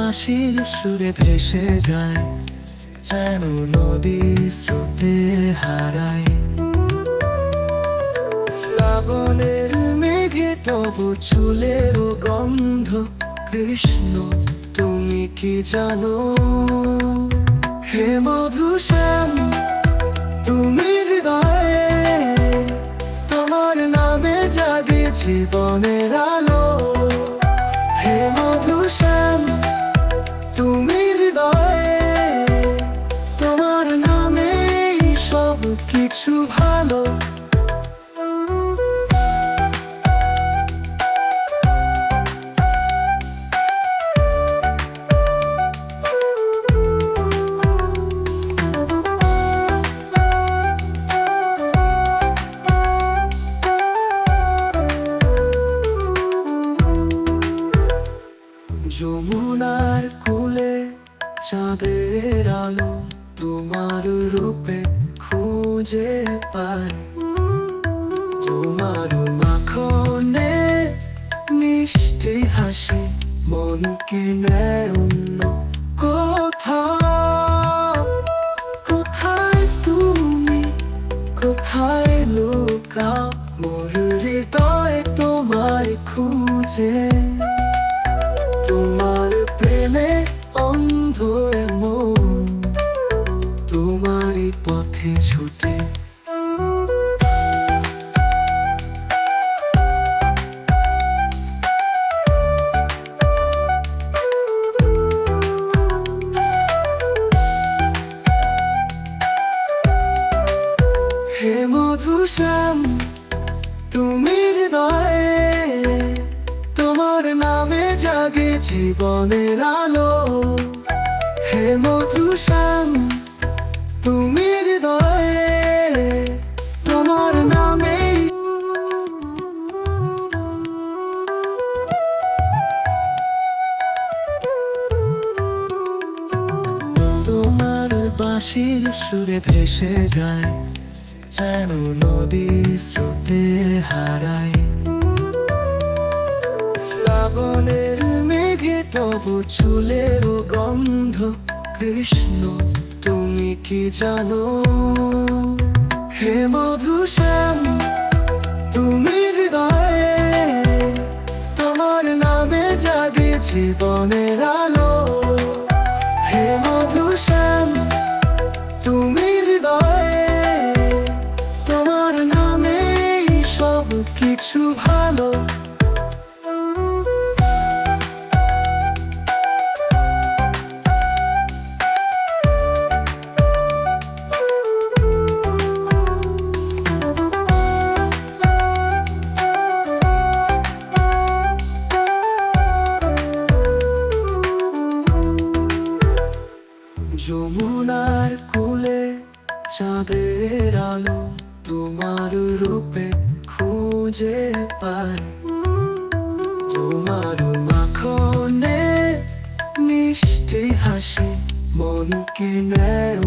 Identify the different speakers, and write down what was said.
Speaker 1: বাঁশির সুরে ভেসে যায়, যেন নদী স্রোতে হারায়। শ্রাবণের মেঘে তবু চুলের গন্ধ, কৃষ্ণ তুমি কি জানো? হে মধুশ্যাম তুমি হৃদয়ে, তোমার নামে জাগে জীবনের আলো। হে মধুশ্যাম তুমি হৃদয়ে, তোমার নামে সব কিছু ভালো। যমুনার কূলে চাঁদের আলো, তোমার রূপে খুঁজে পাই। তোমার মাখনে মিষ্টি হাসি মনকে নেয় অন্য কোথাও। কোথায় তুমি, কোথায় লুকাও, মোর হৃদয় তোমায় খুঁজে। তোমার প্রেমে অন্ধ মন, তোমারই পথে ছুটে। হে মধুশ্যাম তুমি হৃদয়ে, তোমার নামে জাগে জীবনের আলো। হে মধুশ্যাম তুমি হৃদয়ে, তোমার নামে। তোমার বাঁশির সুরে ভেসে যায়, যেন নদী স্রোতে হারায়। শ্রাবণের মেঘে তবু চুলের গন্ধ, কৃষ্ণ তুমি কি জানো? হে মধুশ্যাম তুমি হৃদয়ে, তোমার নামে জাগে জীবনের আলো। হে মধুশ্যাম তুমি হৃদয়ে, তোমার নামে সব কিছু ভালো। যমুনার কূলে চাঁদের আলো, তোমার রূপে খুঁজে পাই। তোমার মাখনে মিষ্টি হাসি মনকে নেয়।